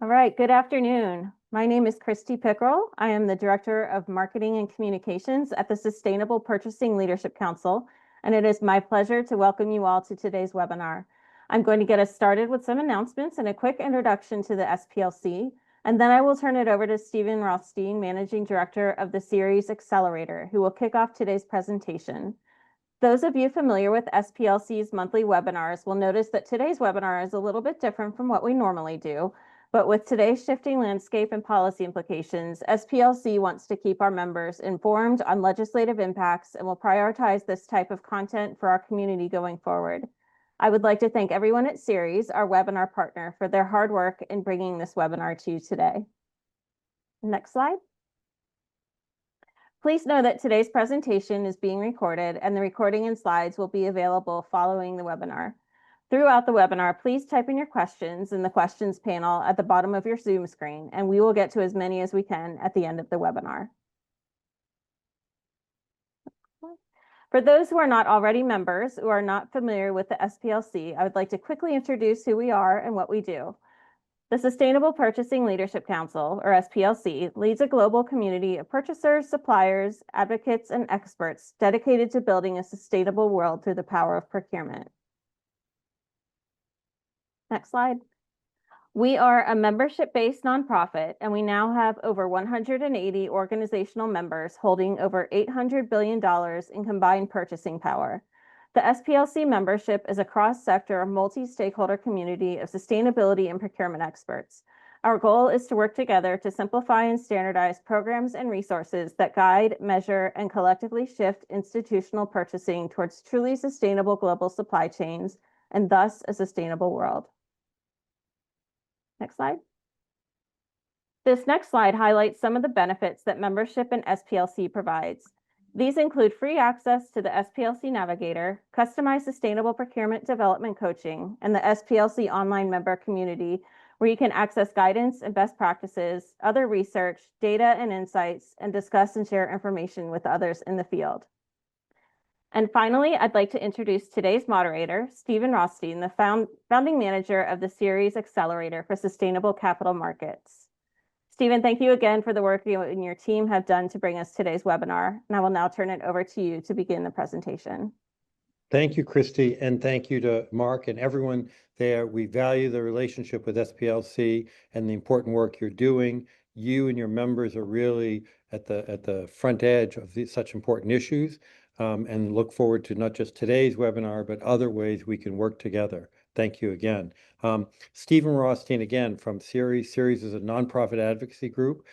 All right, good afternoon. My name is Christy Pickrell. I am the Director of Marketing and Communications at the Sustainable Purchasing Leadership Council, and it is my pleasure to welcome you all to today's webinar. I'm going to get us started with some announcements and a quick introduction to the SPLC, and then I will turn it over to Stephen Rothstein, Managing Director of the CERES Accelerator, who will kick off today's presentation. Those of you familiar with SPLC's monthly webinars will notice that today's webinar is a little bit different from what we normally do. But with today's shifting landscape and policy implications, SPLC wants to keep our members informed on legislative impacts and will prioritize this type of content for our community going forward. I would like to thank everyone at CERES, our webinar partner, for their hard work in bringing this webinar to you today. Next slide. Please know that today's presentation is being recorded and the recording and slides will be available following the webinar. Throughout the webinar, please type in your questions in the questions panel at the bottom of your Zoom screen, and we will get to as many as we can at the end of the webinar. For those who are not already members or are not familiar with the SPLC, I would like to quickly introduce who we are and what we do. The Sustainable Purchasing Leadership Council, or SPLC, leads a global community of purchasers, suppliers, advocates, and experts dedicated to building a sustainable world through the power of procurement. Next slide. We are a membership-based nonprofit, and we now have over 180 organizational members holding over $800 billion in combined purchasing power. The SPLC membership is a cross-sector, multi-stakeholder community of sustainability and procurement experts. Our goal is to work together to simplify and standardize programs and resources that guide, measure, and collectively shift institutional purchasing towards truly sustainable global supply chains, and thus a sustainable world. Next slide. This next slide highlights some of the benefits that membership in SPLC provides. These include free access to the SPLC Navigator, customized sustainable procurement development coaching, and the SPLC online member community, where you can access guidance and best practices, other research, data and insights, and discuss and share information with others in the field. And finally, I'd like to introduce today's moderator, Stephen Rothstein, the founding manager of the CERES Accelerator for Sustainable Capital Markets. Stephen, thank you again for the work you and your team have done to bring us today's webinar. And I will now turn it over to you to begin the presentation. Thank you, Christy, and thank you to Mark and everyone there. We value the relationship with SPLC and the important work you're doing. You and your members are really at the front edge of such important issues. And look forward to not just today's webinar, but other ways we can work together. Thank you again. Stephen Rothstein, again, from CERES. CERES is a nonprofit advocacy group.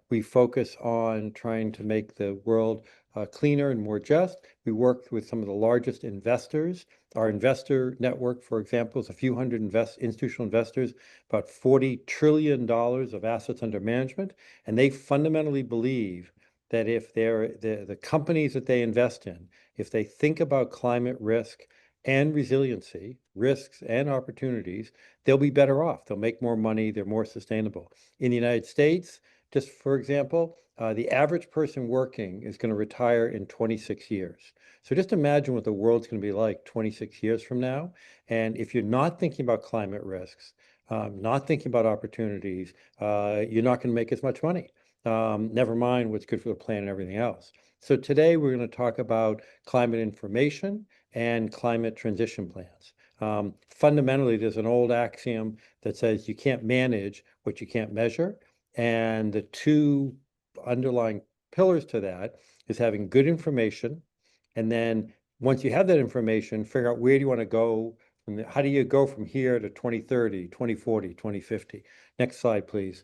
We focus on trying to make the world cleaner and more just. We work with some of the largest investors. Our investor network, for example, is a few hundred institutional investors, about $40 trillion of assets under management. And they fundamentally believe that if the companies that they invest in, if they think about climate risk and resiliency, risks and opportunities, they'll be better off. They'll make more money. They're more sustainable. In the United States, just for example, the average person working is going to retire in 26 years. So just imagine what the world's going to be like 26 years from now. And if you're not thinking about climate risks, not thinking about opportunities, you're not going to make as much money. Never mind what's good for the planet and everything else. So today we're going to talk about climate information and climate transition plans. Fundamentally, there's an old axiom that says you can't manage what you can't measure. And the two underlying pillars to that is having good information. And then once you have that information, figure out where do you want to go, how do you go from here to 2030, 2040, 2050? Next slide, please.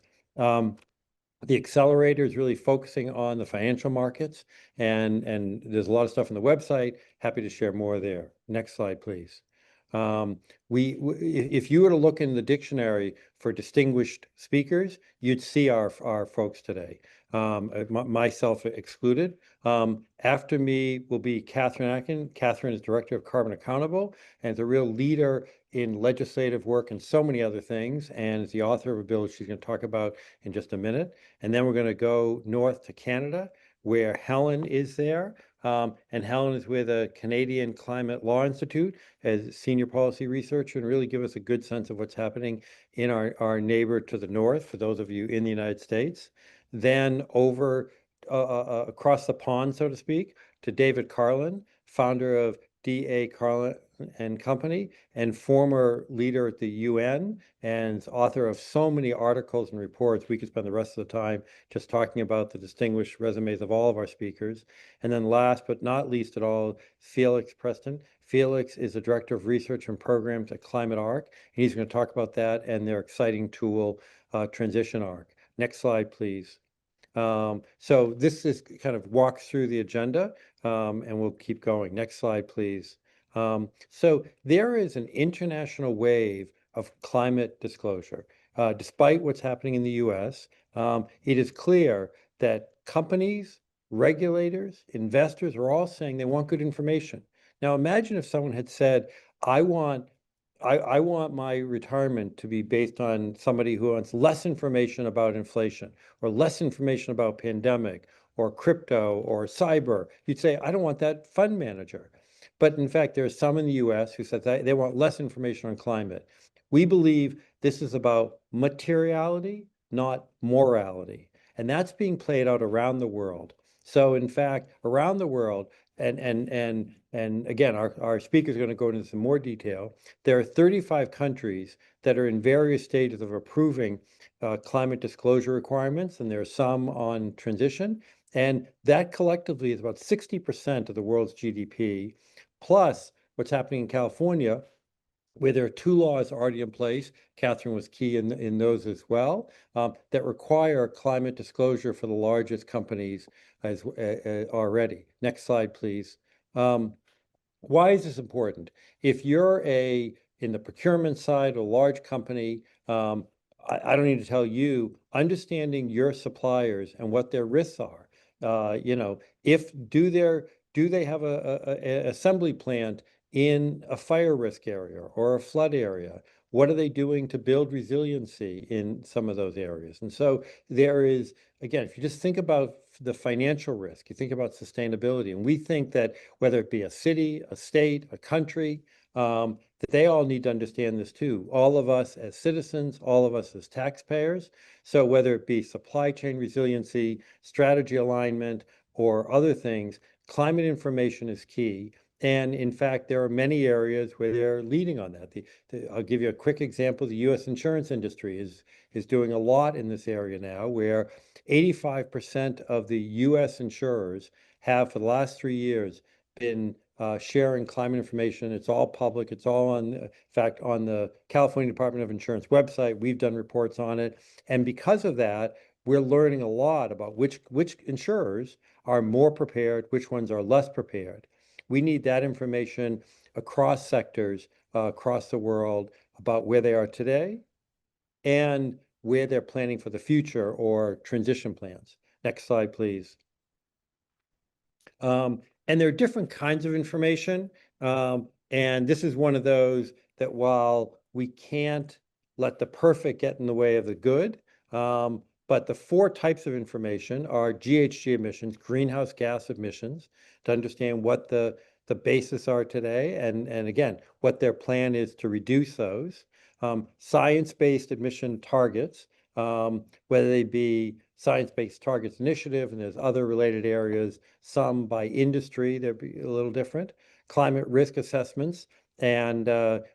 The accelerator is really focusing on the financial markets, and there's a lot of stuff on the website. Happy to share more there. Next slide, please. If you were to look in the dictionary for distinguished speakers, you'd see our folks today, myself excluded. After me will be Catherine Atkin. Catherine is Director of Carbon Accountable and is a real leader in legislative work and so many other things, and is the author of a bill she's going to talk about in just a minute. And then we're going to go north to Canada, where Helen is there, And Helen is with the Canadian Climate Law Institute as senior policy researcher and really give us a good sense of what's happening in our neighbor to the north, for those of you in the United States. Then over across the pond, so to speak, to David Carlin, founder of D.A. Carlin and Company, and former leader at the UN, and author of so many articles and reports. We could spend the rest of the time just talking about the distinguished resumes of all of our speakers. And then last but not least at all, Felix Preston. Felix is the Director of Research and Programs at Climate Arc. And he's going to talk about that and their exciting tool, Transition Arc. Next slide, please. So this is kind of walks through the agenda, and we'll keep going. Next slide, please. So there is an international wave of climate disclosure. Despite what's happening in the US, it is clear that companies, regulators, investors are all saying they want good information. Now imagine if someone had said, I want my retirement to be based on somebody who wants less information about inflation or less information about pandemic or crypto or cyber. You'd say, I don't want that fund manager. But in fact, there's some in the US who said they want less information on climate. We believe this is about materiality, not morality. And that's being played out around the world. So in fact, around the world, and again, our speaker is going to go into some more detail. There are 35 countries that are in various stages of approving climate disclosure requirements, and there are some on transition. And that collectively is about 60% of the world's GDP, plus what's happening in California, where there are two laws already in place. Catherine was key in those as well, that require climate disclosure for the largest companies as already. Next slide, please. Why is this important? If you're in the procurement side, a large company, I don't need to tell you, understanding your suppliers and what their risks are. If do they have a assembly plant in a fire risk area or a flood area? What are they doing to build resiliency in some of those areas? And so there is, again, if you just think about the financial risk, you think about sustainability, and we think that whether it be a city, a state, a country, that they all need to understand this too. All of us as citizens, all of us as taxpayers. So whether it be supply chain resiliency, strategy alignment, or other things, climate information is key. And in fact, there are many areas where they're leading on that. I'll give you a quick example. The U.S. insurance industry is doing a lot in this area now, where 85% of the U.S. insurers have, for the last 3 years, been sharing climate information. It's all public. It's all in fact, on the California Department of Insurance website. We've done reports on it. And because of that, we're learning a lot about which insurers are more prepared, which ones are less prepared. We need that information across sectors, across the world, about where they are today and where they're planning for the future or transition plans. Next slide, please. And there are different kinds of information. And this is one of those that while we can't let the perfect get in the way of the good, but the 4 types of information are GHG emissions, greenhouse gas emissions, to understand what the basis are today, and again, what their plan is to reduce those. Science-based emission targets, whether they be Science-Based Targets Initiative, and there's other related areas, some by industry, they'd be a little different. Climate risk assessments, and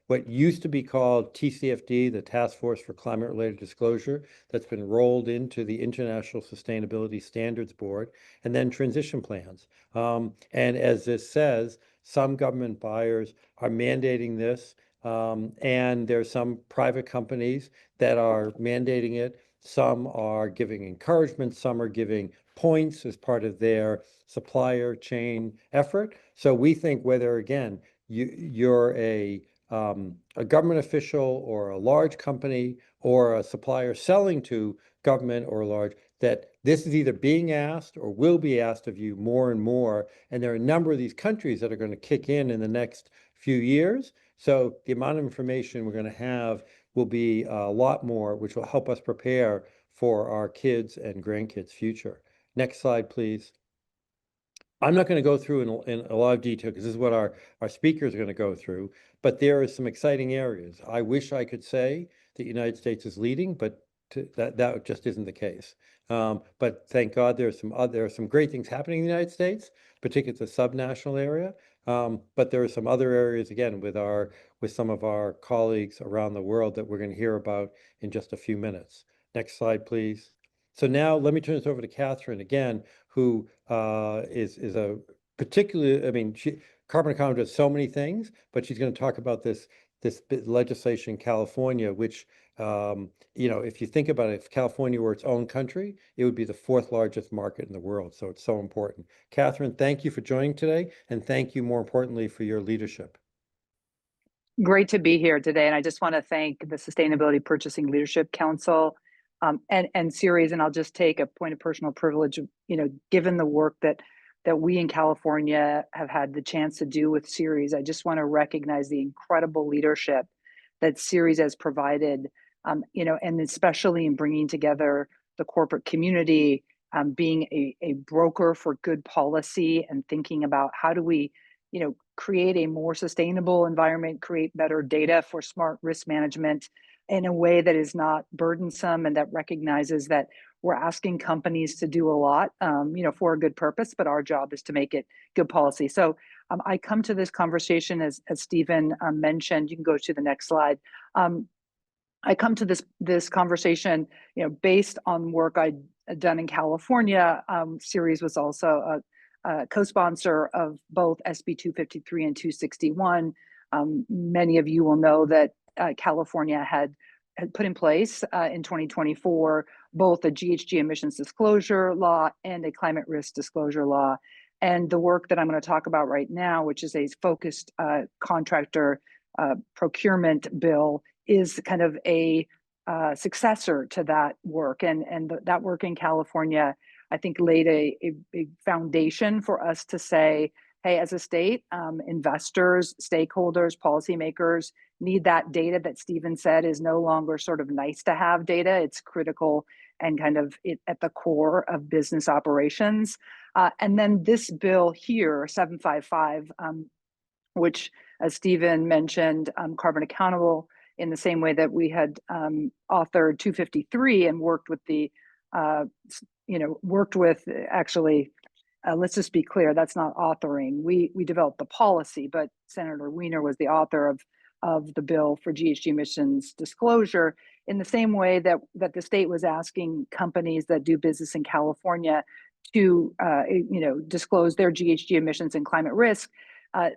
what used to be called TCFD, the Task Force for Climate-Related Disclosure, that's been rolled into the International Sustainability Standards Board, and then transition plans. And as this says, some government buyers are mandating this, and there's some private companies that are mandating it. Some are giving encouragement, some are giving points as part of their supplier chain effort. So we think whether, again, you're a government official or a large company or a supplier selling to government or large, that this is either being asked or will be asked of you more and more. And there are a number of these countries that are going to kick in the next few years. So the amount of information we're going to have will be a lot more, which will help us prepare for our kids' and grandkids' future. Next slide, please. I'm not going to go through in a lot of detail because this is what our speakers are going to go through, but there are some exciting areas. I wish I could say the United States is leading, but that just isn't the case. But thank God there are some great things happening in the United States, particularly the subnational area. But there are some other areas again with some of our colleagues around the world that we're going to hear about in just a few minutes. Next slide, please. So now let me turn this over to Catherine again, who is a particularly, I mean, carbon economy does so many things, but she's going to talk about this legislation in California, which, if you think about it, if California were its own country, it would be the fourth largest market in the world. So it's so important. Catherine, thank you for joining today, and thank you more importantly for your leadership. Great to be here today. And I just want to thank the Sustainability Purchasing Leadership Council and CERES. And I'll just take a point of personal privilege, given the work that we in California have had the chance to do with CERES. I just want to recognize the incredible leadership that CERES has provided, and especially in bringing together the corporate community, being a broker for good policy and thinking about how do we, create a more sustainable environment, create better data for smart risk management in a way that is not burdensome and that recognizes that we're asking companies to do a lot, for a good purpose, but our job is to make it good policy. So I come to this conversation, as Stephen mentioned. You can go to the next slide. I come to this conversation, based on work I'd done in California. CERES was also a co-sponsor of both SB 253 and 261. Many of you will know that California had put in place in 2024 both a GHG emissions disclosure law and a climate risk disclosure law. And the work that I'm going to talk about right now, which is a focused contractor procurement bill, is kind of a successor to that work. And that work in California, I think, laid a big foundation for us to say, hey, as a state, investors, stakeholders, policymakers need that data that Stephen said is no longer sort of nice to have data. It's critical and kind of at the core of business operations. And then this bill here, 755, which, as Stephen mentioned, carbon accountable, in the same way that we had authored 253 and worked with let's just be clear, that's not authoring. We developed the policy, but Senator Wiener was the author of the bill for GHG emissions disclosure, in the same way that the state was asking companies that do business in California to disclose their GHG emissions and climate risk.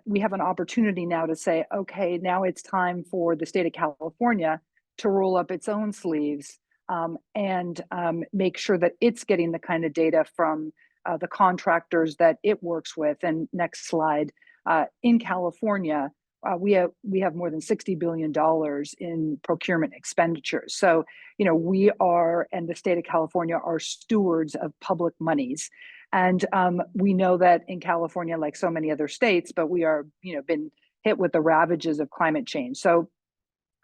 We have an opportunity now to say, okay, now it's time for the state of California to roll up its own sleeves and make sure that it's getting the kind of data from the contractors that it works with. And next slide, in California, we have more than $60 billion in procurement expenditures. So, we are, and the state of California are stewards of public monies. And we know that in California, like so many other states, but we are, been hit with the ravages of climate change. So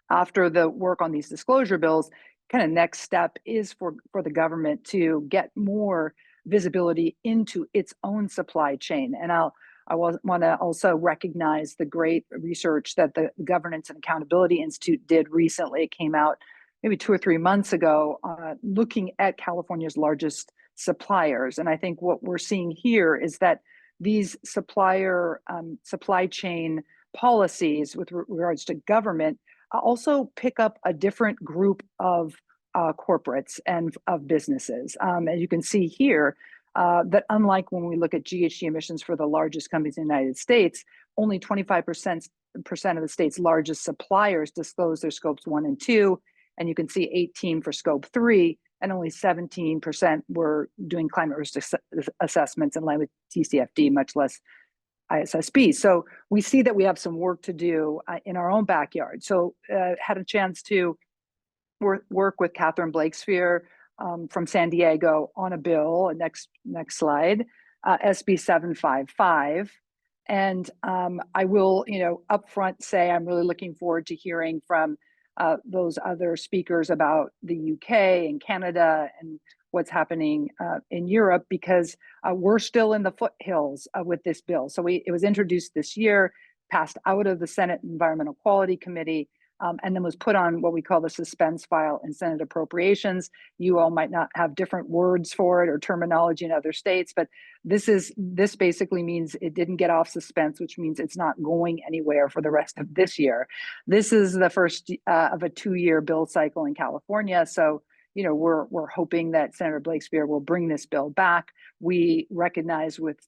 after the work on these disclosure bills, kind of next step is for the government to get more visibility into its own supply chain. And I want to also recognize the great research that the Governance and Accountability Institute did recently. It came out maybe 2 or 3 months ago, looking at California's largest suppliers. And I think what we're seeing here is that these supply chain policies with regards to government also pick up a different group of corporates and of businesses. As you can see here, that unlike when we look at GHG emissions for the largest companies in the United States, only 25% of the state's largest suppliers disclose their scopes 1 and 2. And you can see 18 for scope 3, and only 17% were doing climate risk assessments in line with TCFD, much less ISSB. So we see that we have some work to do in our own backyard. So had a chance to work with Catherine Blakespeare from San Diego on a bill. Next slide, SB 755. And I will, upfront say I'm really looking forward to hearing from those other speakers about the UK and Canada and what's happening in Europe, because we're still in the foothills with this bill. So it was introduced this year, passed out of the Senate Environmental Quality Committee, and then was put on what we call the suspense file in Senate Appropriations. You all might not have different words for it or terminology in other states, but this basically means it didn't get off suspense, which means it's not going anywhere for the rest of this year. This is the first of a 2-year bill cycle in California. So, you know, we're hoping that Senator Blakespear will bring this bill back. We recognize with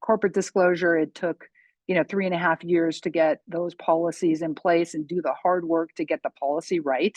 corporate disclosure, it took 3.5 years to get those policies in place and do the hard work to get the policy right.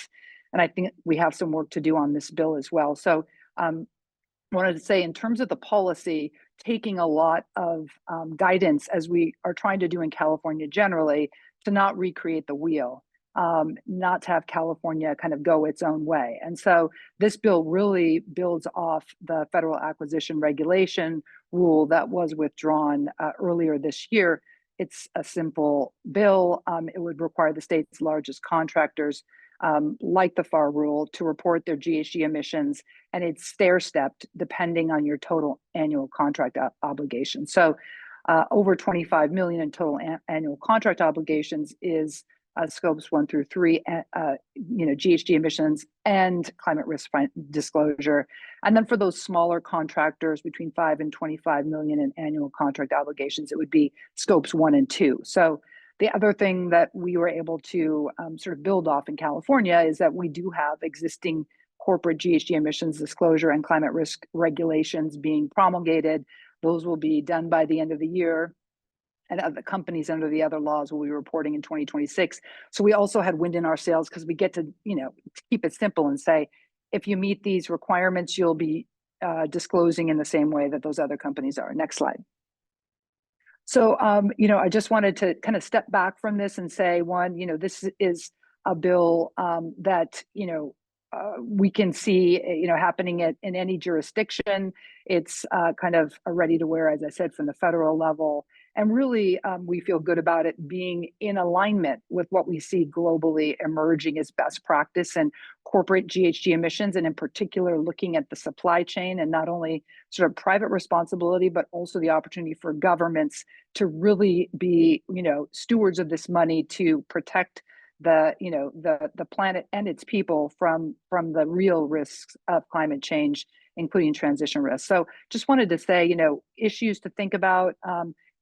And I think we have some work to do on this bill as well. So wanted to say, in terms of the policy, taking a lot of guidance, as we are trying to do in California generally, to not recreate the wheel, not to have California kind of go its own way. And so this bill really builds off the federal acquisition regulation rule that was withdrawn earlier this year. It's a simple bill. It would require the state's largest contractors, like the FAR rule, to report their GHG emissions, and it's stair-stepped depending on your total annual contract obligation. So over 25 million in total annual contract obligations is scopes 1 through 3, GHG emissions and climate risk disclosure. And then for those smaller contractors between 5 and 25 million in annual contract obligations, it would be scopes 1 and 2. So the other thing that we were able to sort of build off in California is that we do have existing corporate GHG emissions disclosure and climate risk regulations being promulgated. Those will be done by the end of the year, and other companies under the other laws will be reporting in 2026. So we also had wind in our sails because we get to, keep it simple and say, if you meet these requirements, you'll be disclosing in the same way that those other companies are. Next slide. So, I just wanted to kind of step back from this and say, one, this is a bill that, we can see, happening in any jurisdiction. It's kind of a ready to wear, as I said, from the federal level. And really, we feel good about it being in alignment with what we see globally emerging as best practice and corporate GHG emissions, and in particular, looking at the supply chain and not only sort of private responsibility, but also the opportunity for governments to really be, stewards of this money to protect the planet and its people from the real risks of climate change, including transition risks. So just wanted to say, issues to think about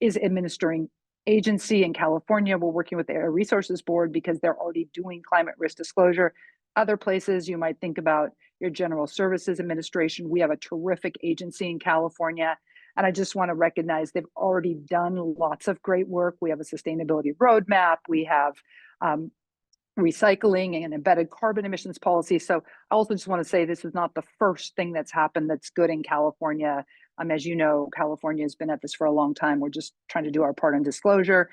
is administering agency in California. We're working with the Air Resources Board because they're already doing climate risk disclosure. Other places you might think about your General Services Administration. We have a terrific agency in California. And I just want to recognize they've already done lots of great work. We have a sustainability roadmap. We have recycling and embedded carbon emissions policy. So I also just want to say this is not the first thing that's happened that's good in California. As you know, California has been at this for a long time. We're just trying to do our part in disclosure.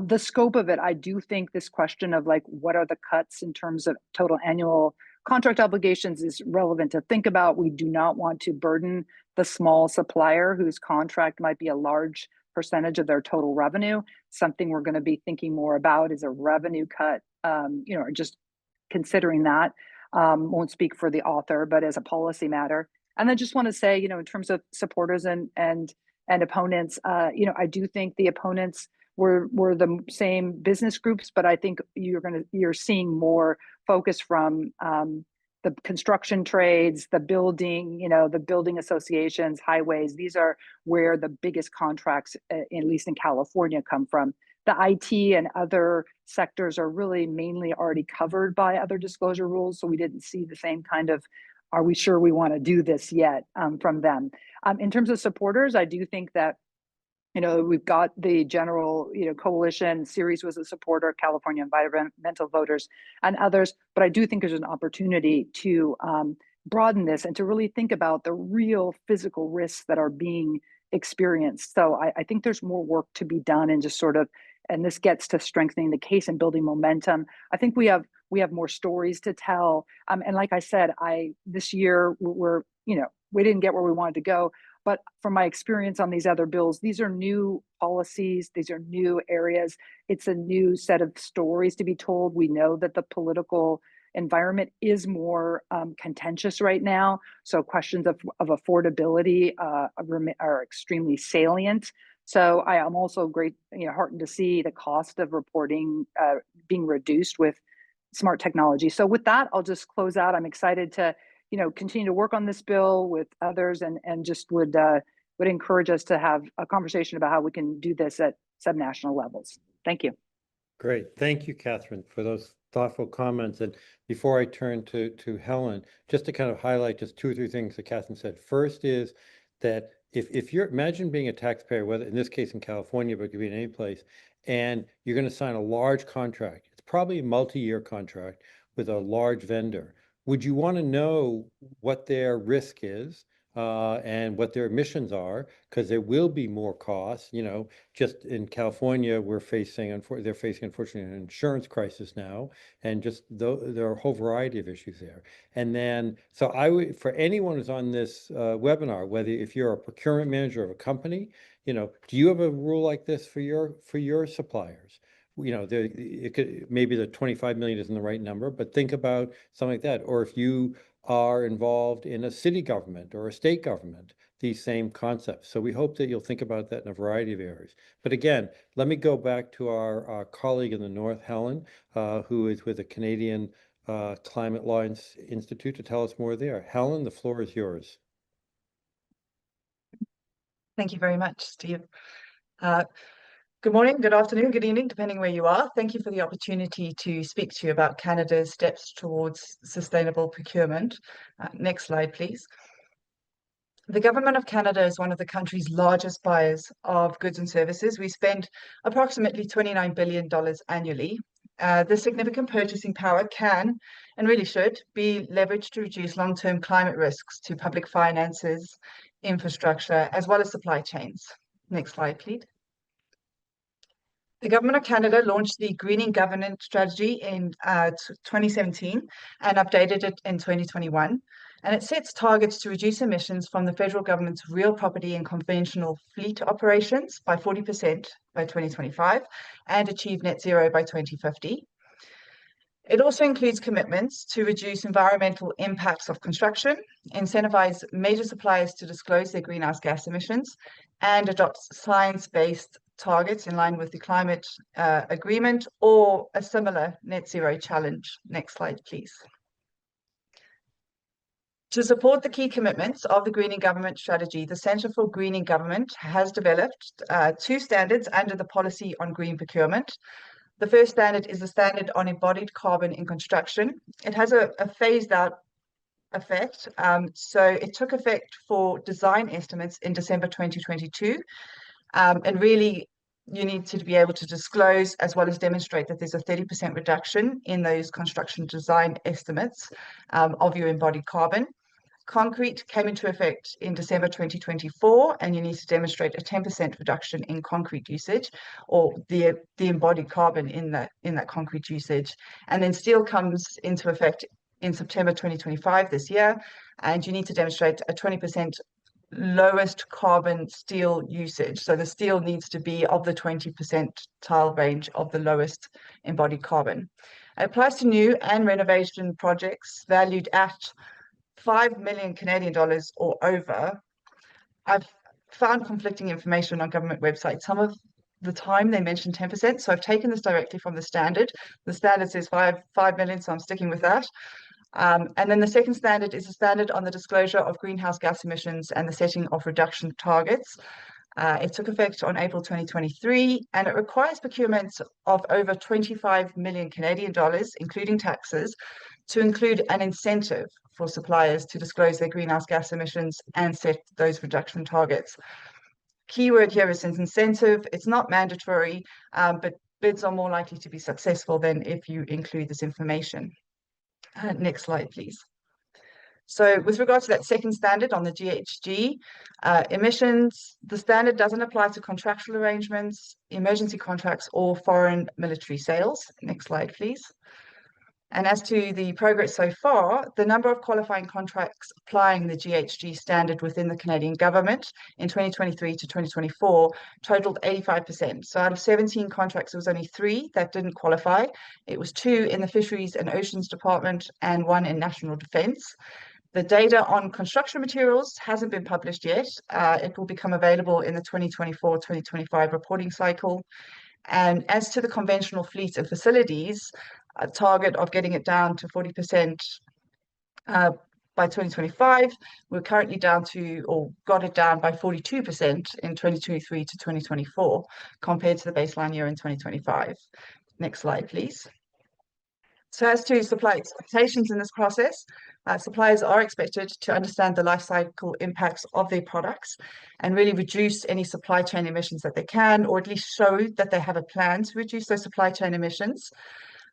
The scope of it, I do think this question of what are the cuts in terms of total annual contract obligations is relevant to think about. We do not want to burden the small supplier whose contract might be a large percentage of their total revenue. Something we're going to be thinking more about is a revenue cut, or just considering that. Won't speak for the author, but as a policy matter. And I just want to say, in terms of supporters and opponents, I do think the opponents were the same business groups, but I think you're seeing more focus from the construction trades, the building associations, highways. These are where the biggest contracts, at least in California, come from. The IT and other sectors are really mainly already covered by other disclosure rules, so we didn't see the same kind of, are we sure we want to do this yet, from them. In terms of supporters, I do think that, we've got the general, coalition. CERES was a supporter, California Environmental Voters and others, but I do think there's an opportunity to broaden this and to really think about the real physical risks that are being experienced. So I think there's more work to be done, and just sort of, and this gets to strengthening the case and building momentum. I think we have more stories to tell. And like I said, this year we didn't get where we wanted to go, but from my experience on these other bills, these are new policies, these are new areas. It's a new set of stories to be told. We know that the political, environment is more contentious right now. So questions of affordability are extremely salient. So I am also heartened to see the cost of reporting being reduced with smart technology. So with that, I'll just close out. I'm excited to continue to work on this bill with others, and just would encourage us to have a conversation about how we can do this at subnational levels. Thank you. Great. Thank you, Catherine, for those thoughtful comments. And before I turn to Helen, just to kind of highlight just 2 or 3 things that Catherine said. First is that if you're, imagine being a taxpayer, whether in this case in California, but it could be in any place, and you're going to sign a large contract. It's probably a multi-year contract with a large vendor. Would you want to know what their risk is? And what their emissions are, because there will be more costs. Just in California, they're facing unfortunately an insurance crisis now, and just there are a whole variety of issues there. And then, so I would, for anyone who's on this webinar, whether if you're a procurement manager of a company, do you have a rule like this for your suppliers? It could, maybe the 25 million isn't the right number, but think about something like that. Or if you are involved in a city government or a state government, these same concepts. So we hope that you'll think about that in a variety of areas. But again, let me go back to our colleague in the North, Helen, who is with the Canadian Climate Law Institute, to tell us more there. Helen, the floor is yours. Thank you very much, Steve. Good morning, good afternoon, good evening, depending where you are. Thank you for the opportunity to speak to you about Canada's steps towards sustainable procurement. Next slide, please. The Government of Canada is one of the country's largest buyers of goods and services. We spend approximately $29 billion annually. This significant purchasing power can, and really should, be leveraged to reduce long-term climate risks to public finances, infrastructure, as well as supply chains. Next slide, please. The Government of Canada launched the Greening Government Strategy in 2017 and updated it in 2021. And it sets targets to reduce emissions from the federal government's real property and conventional fleet operations by 40% by 2025 and achieve net zero by 2050. It also includes commitments to reduce environmental impacts of construction, incentivize major suppliers to disclose their greenhouse gas emissions, and adopt science-based targets in line with the climate agreement or a similar net zero challenge. Next slide, please. To support the key commitments of the Greening Government Strategy, the Centre for Greening Government has developed 2 standards under the Policy on Green Procurement. The first standard is the standard on embodied carbon in construction. It has a phased out effect. So it took effect for design estimates in December 2022. And really, you need to be able to disclose as well as demonstrate that there's a 30% reduction in those construction design estimates of your embodied carbon. Concrete came into effect in December 2024, and you need to demonstrate a 10% reduction in concrete usage, or the embodied carbon in that concrete usage. And then steel comes into effect in September 2025 this year, and you need to demonstrate a 20% lowest carbon steel usage. So the steel needs to be of the 20% tile range of the lowest embodied carbon. It applies to new and renovation projects valued at 5 million Canadian dollars or over. I've found conflicting information on government websites. Some of the time they mention 10%, so I've taken this directly from the standard. The standard says 5 million, so I'm sticking with that. And then the second standard is a standard on the disclosure of greenhouse gas emissions and the setting of reduction targets. It took effect on April 2023, and it requires procurement of over 25 million Canadian dollars, including taxes, to include an incentive for suppliers to disclose their greenhouse gas emissions and set those reduction targets. Keyword here is an incentive. It's not mandatory, but bids are more likely to be successful than if you include this information. Next slide, please. So with regard to that second standard on the GHG emissions, the standard doesn't apply to contractual arrangements, emergency contracts, or foreign military sales. Next slide, please. And as to the progress so far, the number of qualifying contracts applying the GHG standard within the Canadian government in 2023 to 2024 totaled 85%. So out of 17 contracts, there was only 3 that didn't qualify. It was 2 in the Fisheries and Oceans Department and 1 in National Defence. The data on construction materials hasn't been published yet. It will become available in the 2024-2025 reporting cycle. And as to the conventional fleet and facilities, a target of getting it down to 40% by 2025. We're currently down to, or got it down by 42% in 2023 to 2024, compared to the baseline year in 2025. Next slide, please. So as to supply expectations in this process, suppliers are expected to understand the life cycle impacts of their products and really reduce any supply chain emissions that they can, or at least show that they have a plan to reduce those supply chain emissions.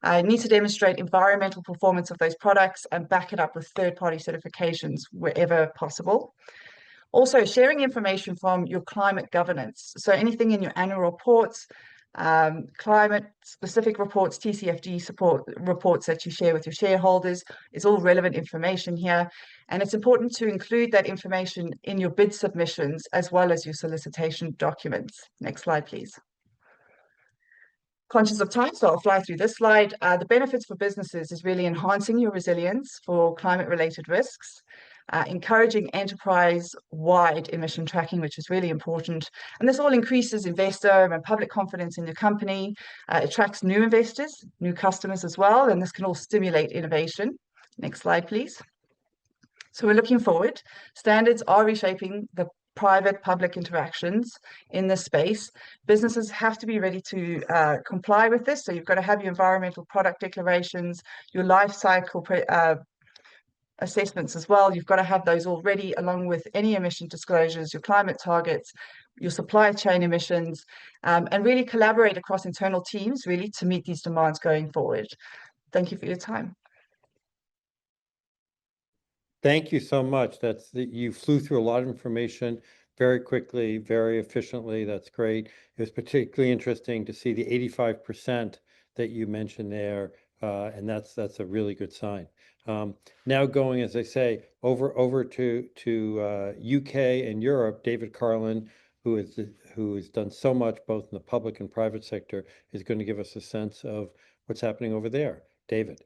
Need to demonstrate environmental performance of those products and back it up with third-party certifications wherever possible. Also, sharing information from your climate governance. So anything in your annual reports, climate-specific reports, TCFD support reports that you share with your shareholders is all relevant information here. And it's important to include that information in your bid submissions as well as your solicitation documents. Next slide, please. Conscious of time, so I'll fly through this slide. The benefits for businesses is really enhancing your resilience for climate-related risks, encouraging enterprise-wide emission tracking, which is really important. And this all increases investor and public confidence in your company, attracts new investors, new customers as well, and this can all stimulate innovation. Next slide, please. So we're looking forward. Standards are reshaping the private-public interactions in this space. Businesses have to be ready to comply with this. So you've got to have your environmental product declarations, your life cycle assessments as well. You've got to have those all ready, along with any emission disclosures, your climate targets, your supply chain emissions, and really collaborate across internal teams really to meet these demands going forward. Thank you for your time. Thank you so much. You flew through a lot of information very quickly, very efficiently. That's great. It was particularly interesting to see the 85% that you mentioned there, and that's a really good sign. Now going, as I say, over to UK and Europe, David Carlin, who has done so much both in the public and private sector, is going to give us a sense of what's happening over there. David.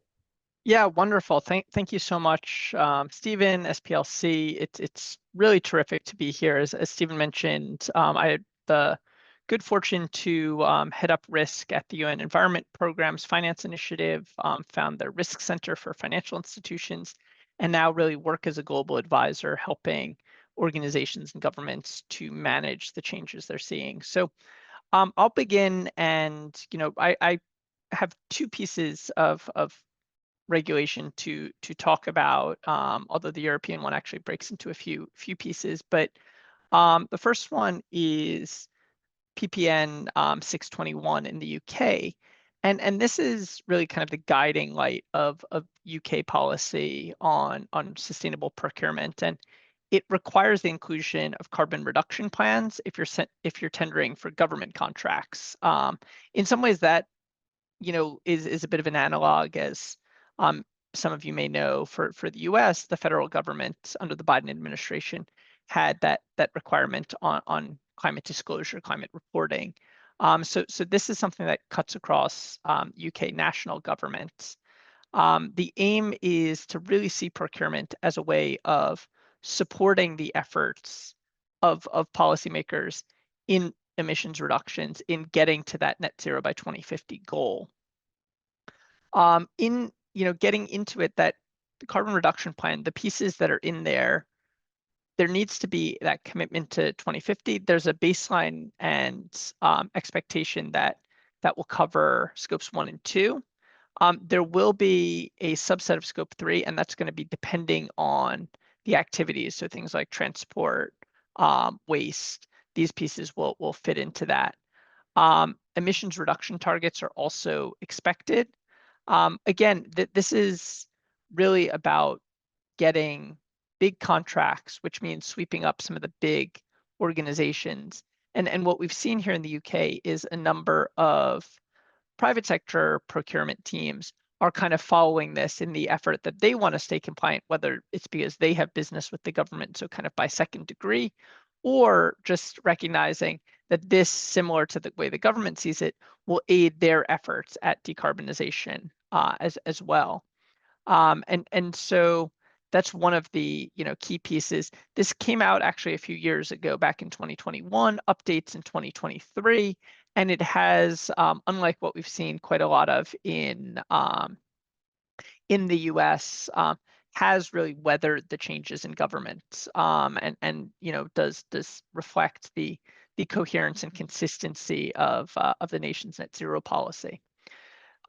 Yeah, wonderful. Thank you so much, Stephen, SPLC. It's really terrific to be here. As Stephen mentioned, I had the good fortune to head up risk at the UN Environment Program's Finance Initiative, found the Risk Center for Financial Institutions, and now really work as a global advisor helping organizations and governments to manage the changes they're seeing. So I'll begin, and I have 2 pieces of regulation to talk about, although the European one actually breaks into a few pieces. But the first one is PPN 621 in the UK, and this is really kind of the guiding light of UK policy on sustainable procurement, and it requires the inclusion of carbon reduction plans if you're tendering for government contracts. In some ways, that is a bit of an analog, as some of you may know, for the US, the federal government under the Biden administration had that requirement on climate disclosure, climate reporting. So this is something that cuts across UK national governments. The aim is to really see procurement as a way of supporting the efforts of policymakers in emissions reductions, in getting to that net zero by 2050 goal. In getting into it, that the carbon reduction plan, the pieces that are in there needs to be that commitment to 2050. There's a baseline and expectation that will cover scopes 1 and 2. There will be a subset of scope 3, and that's going to be depending on the activities. So things like transport, waste, these pieces will fit into that. Emissions reduction targets are also expected. Again, this is really about getting big contracts, which means sweeping up some of the big organizations. And what we've seen here in the UK is a number of private sector procurement teams are kind of following this in the effort that they want to stay compliant, whether it's because they have business with the government, so kind of by second degree, or just recognizing that this, similar to the way the government sees it, will aid their efforts at decarbonization as well. And so that's one of the key pieces. This came out actually a few years ago, back in 2021, updates in 2023, and it has, unlike what we've seen quite a lot of in the US, has really weathered the changes in government, and does reflect the coherence and consistency of the nation's net zero policy.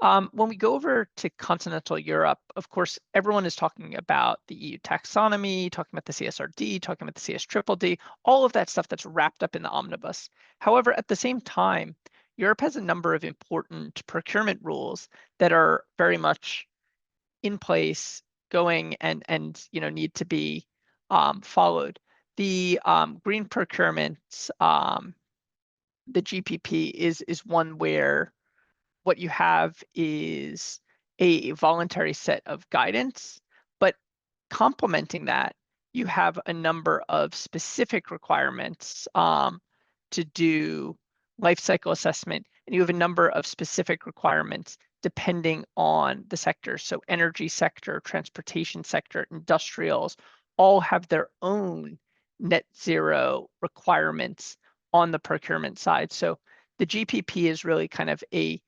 When we go over to continental Europe, of course, everyone is talking about the EU taxonomy, talking about the CSRD, talking about the CS-DDD, all of that stuff that's wrapped up in the omnibus. However, at the same time, Europe has a number of important procurement rules that are very much in place, going and need to be followed. The green procurement, the GPP, is one where what you have is a voluntary set of guidance, but complementing that, you have a number of specific requirements to do life cycle assessment, and you have a number of specific requirements depending on the sector. So energy sector, transportation sector, industrials, all have their own net zero requirements on the procurement side. So the GPP is really kind of a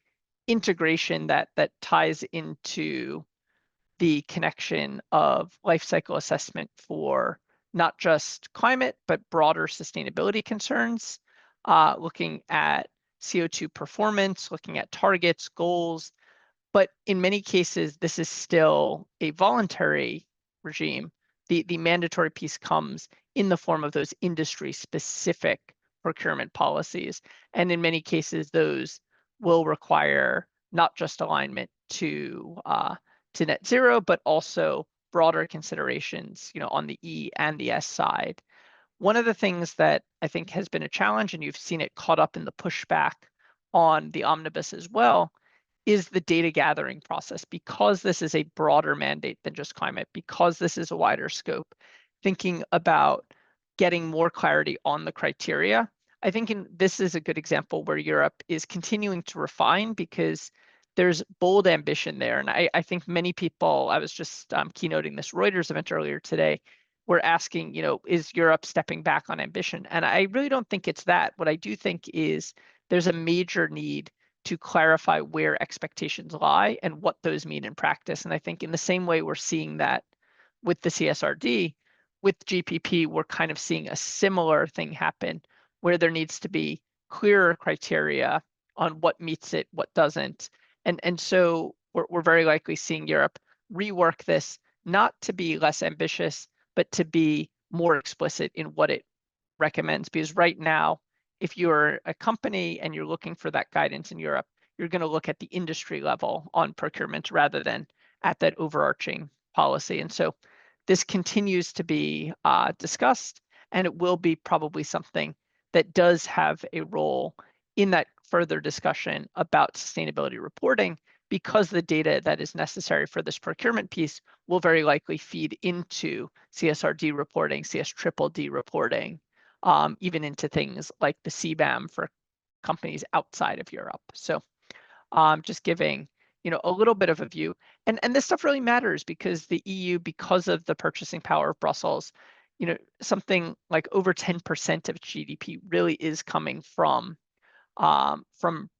integration that ties into the connection of life cycle assessment for not just climate, but broader sustainability concerns, looking at CO2 performance, looking at targets, goals. But in many cases, this is still a voluntary regime. The mandatory piece comes in the form of those industry-specific procurement policies. And in many cases, those will require not just alignment to net zero, but also broader considerations, on the E and the S side. One of the things that I think has been a challenge, and you've seen it caught up in the pushback on the omnibus as well, is the data gathering process. Because this is a broader mandate than just climate, because this is a wider scope, thinking about getting more clarity on the criteria. I think this is a good example where Europe is continuing to refine, because there's bold ambition there. And I think many people, I was just keynoting this Reuters event earlier today, were asking, is Europe stepping back on ambition? And I really don't think it's that. What I do think is there's a major need to clarify where expectations lie and what those mean in practice. And I think in the same way we're seeing that with the CSRD, with GPP, we're kind of seeing a similar thing happen, where there needs to be clearer criteria on what meets it, what doesn't. And so we're very likely seeing Europe rework this, not to be less ambitious, but to be more explicit in what it recommends. Because right now, if you're a company and you're looking for that guidance in Europe, you're going to look at the industry level on procurement rather than at that overarching policy. And so this continues to be discussed, and it will be probably something that does have a role in that further discussion about sustainability reporting, because the data that is necessary for this procurement piece will very likely feed into CSRD reporting, CS-DDD reporting, even into things like the CBAM for companies outside of Europe. So just giving a little bit of a view. And this stuff really matters, because the EU, because of the purchasing power of Brussels, something like over 10% of GDP really is coming from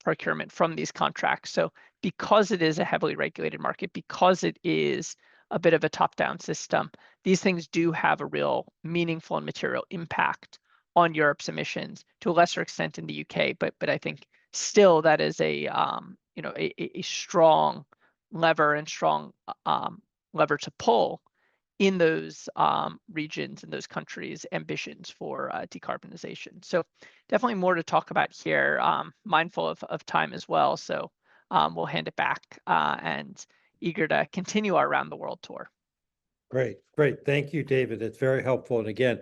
procurement, from these contracts. So because it is a heavily regulated market, because it is a bit of a top-down system, these things do have a real meaningful and material impact on Europe's emissions, to a lesser extent in the UK, but I think still that is a strong lever and strong lever to pull in those regions and those countries' ambitions for decarbonization. So definitely more to talk about here, mindful of time as well. So we'll hand it back and eager to continue our around the world tour. Great. Thank you, David. It's very helpful. And again,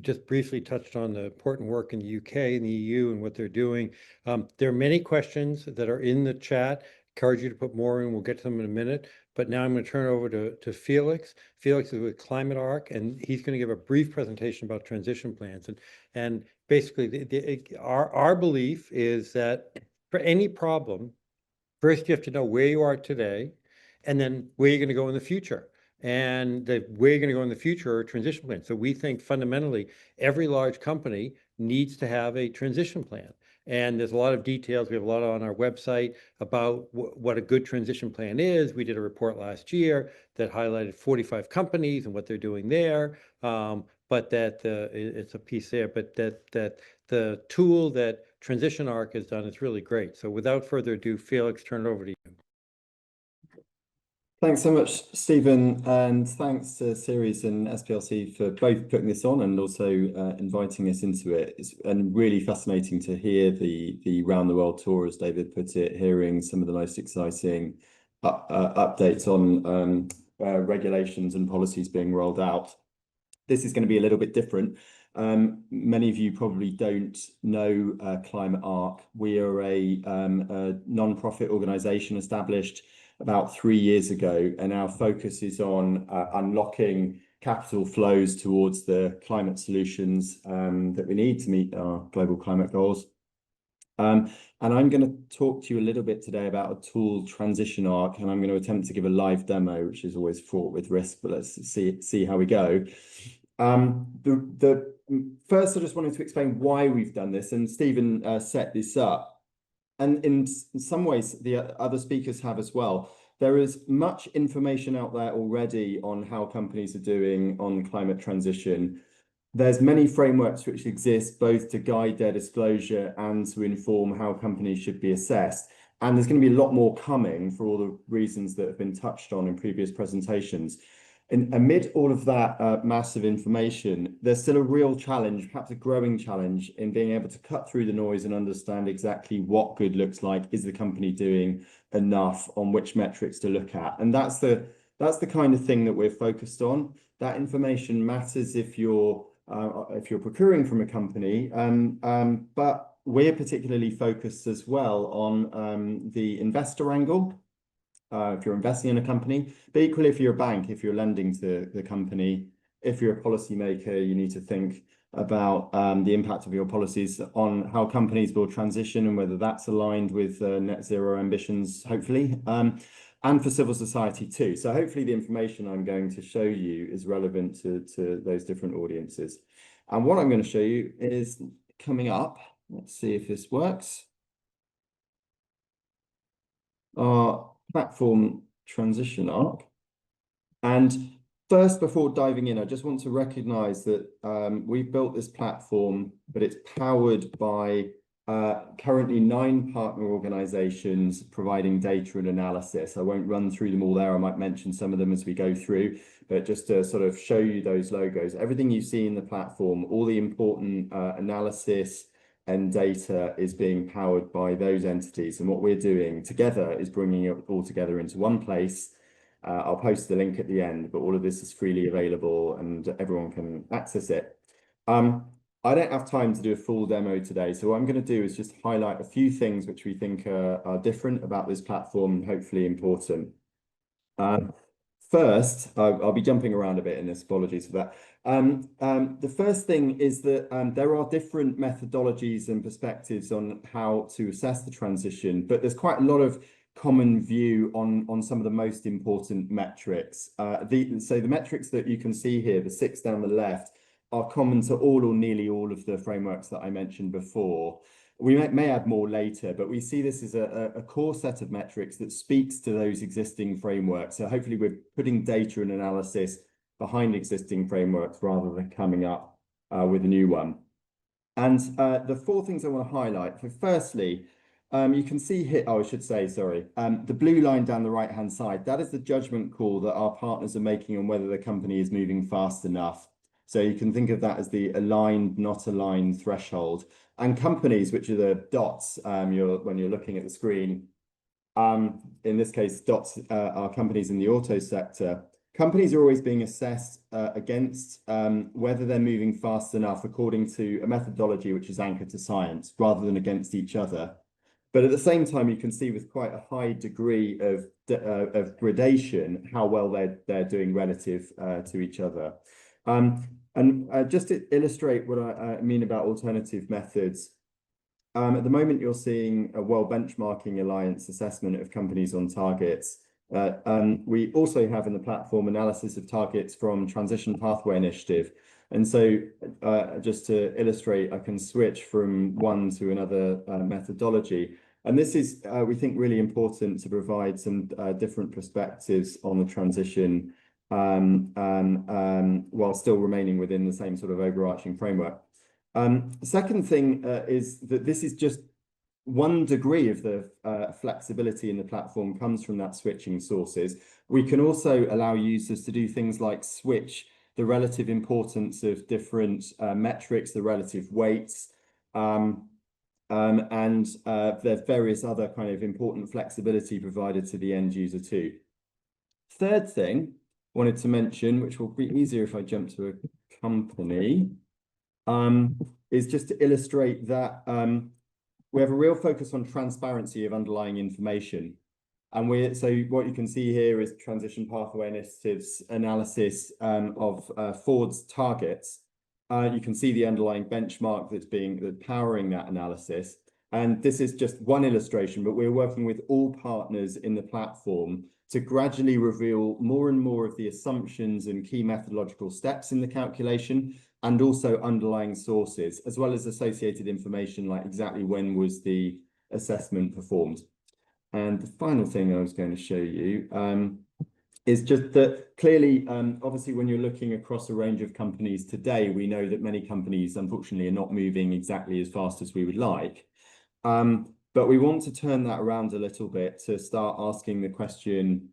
just briefly touched on the important work in the UK and the EU and what they're doing. There are many questions that are in the chat. encourage you to put more in. We'll get to them in a minute. But now I'm going to turn it over to Felix. Felix is with Climate Arc, and he's going to give a brief presentation about transition plans. And basically, our belief is that for any problem, first you have to know where you are today, and then where you're going to go in the future. And the where you're going to go in the future are transition plans. So we think fundamentally every large company needs to have a transition plan. And there's a lot of details. We have a lot on our website about what a good transition plan is. We did a report last year that highlighted 45 companies and what they're doing there. But that it's a piece there, but that the tool that Transition Arc has done is really great. So without further ado, Felix, turn it over to you. Thanks so much, Stephen, and thanks to CERES and SPLC for both putting this on and also inviting us into it. It's really fascinating to hear the round the world tour, as David put it, hearing some of the most exciting updates on regulations and policies being rolled out. This is going to be a little bit different. Many of you probably don't know Climate Arc. We are a non-profit organisation established about 3 years ago, and our focus is on unlocking capital flows towards the climate solutions that we need to meet our global climate goals. And I'm going to talk to you a little bit today about a tool, Transition Arc, and I'm going to attempt to give a live demo, which is always fraught with risk, but let's see how we go. First, I just wanted to explain why we've done this, and Stephen set this up. And in some ways, the other speakers have as well. There is much information out there already on how companies are doing on climate transition. There's many frameworks which exist both to guide their disclosure and to inform how companies should be assessed. And there's going to be a lot more coming for all the reasons that have been touched on in previous presentations. And amid all of that massive information, there's still a real challenge, perhaps a growing challenge, in being able to cut through the noise and understand exactly what good looks like. Is the company doing enough, on which metrics to look at? And that's the kind of thing that we're focused on. That information matters if you're procuring from a company, but we're particularly focused as well on the investor angle. If you're investing in a company, but equally if you're a bank, if you're lending to the company, if you're a policymaker, you need to think about the impact of your policies on how companies will transition and whether that's aligned with net zero ambitions, hopefully, and for civil society too. So hopefully the information I'm going to show you is relevant to those different audiences. And what I'm going to show you is coming up. Let's see if this works. Our platform Transition Arc. And first, before diving in, I just want to recognize that we've built this platform, but it's powered by currently 9 partner organizations providing data and analysis. I won't run through them all there. I might mention some of them as we go through, but just to sort of show you those logos, everything you see in the platform, all the important analysis and data is being powered by those entities. And what we're doing together is bringing it all together into one place. I'll post the link at the end, but all of this is freely available and everyone can access it. I don't have time to do a full demo today, so what I'm going to do is just highlight a few things which we think are different about this platform and hopefully important. First, I'll be jumping around a bit in this, apologies for that. The first thing is that there are different methodologies and perspectives on how to assess the transition, but there's quite a lot of common view on some of the most important metrics. So the metrics that you can see here, the 6 down the left, are common to all or nearly all of the frameworks that I mentioned before. We may add more later, but we see this as a core set of metrics that speaks to those existing frameworks. So hopefully we're putting data and analysis behind existing frameworks rather than coming up with a new one. And the 4 things I want to highlight. So firstly, you can see here, I should say, sorry, the blue line down the right-hand side, that is the judgment call that our partners are making on whether the company is moving fast enough. So you can think of that as the aligned, not aligned threshold. And companies, which are the dots when you're looking at the screen, in this case, dots are companies in the auto sector. Companies are always being assessed against whether they're moving fast enough according to a methodology which is anchored to science rather than against each other. But at the same time, you can see with quite a high degree of gradation how well they're doing relative to each other. Just to illustrate what I mean about alternative methods, at the moment you're seeing a World Benchmarking Alliance assessment of companies on targets. We also have in the platform analysis of targets from Transition Pathway Initiative. And so just to illustrate, I can switch from one to another methodology. And this is, we think, really important to provide some different perspectives on the transition while still remaining within the same sort of overarching framework. Second thing is that this is just one degree of the flexibility in the platform comes from that switching sources. We can also allow users to do things like switch the relative importance of different metrics, the relative weights, and there's various other kind of important flexibility provided to the end user too. Third thing I wanted to mention, which will be easier if I jump to a company, is just to illustrate that we have a real focus on transparency of underlying information. And so what you can see here is Transition Pathway Initiative's analysis of Ford's targets. You can see the underlying benchmark that's powering that analysis. And this is just one illustration, but we're working with all partners in the platform to gradually reveal more and more of the assumptions and key methodological steps in the calculation, and also underlying sources, as well as associated information like exactly when was the assessment performed. And the final thing I was going to show you is just that clearly, obviously, when you're looking across a range of companies today, we know that many companies, unfortunately, are not moving exactly as fast as we would like. But we want to turn that around a little bit to start asking the question,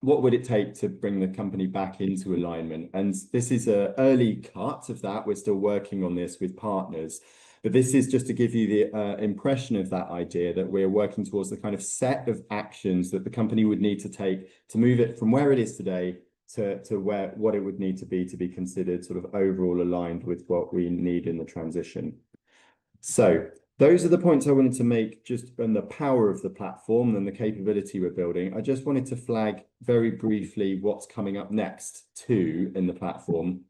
what would it take to bring the company back into alignment? And this is an early cut of that. We're still working on this with partners. But this is just to give you the impression of that idea that we're working towards the kind of set of actions that the company would need to take to move it from where it is today to what it would need to be considered sort of overall aligned with what we need in the transition. So those are the points I wanted to make just on the power of the platform and the capability we're building. I just wanted to flag very briefly what's coming up next too in the platform.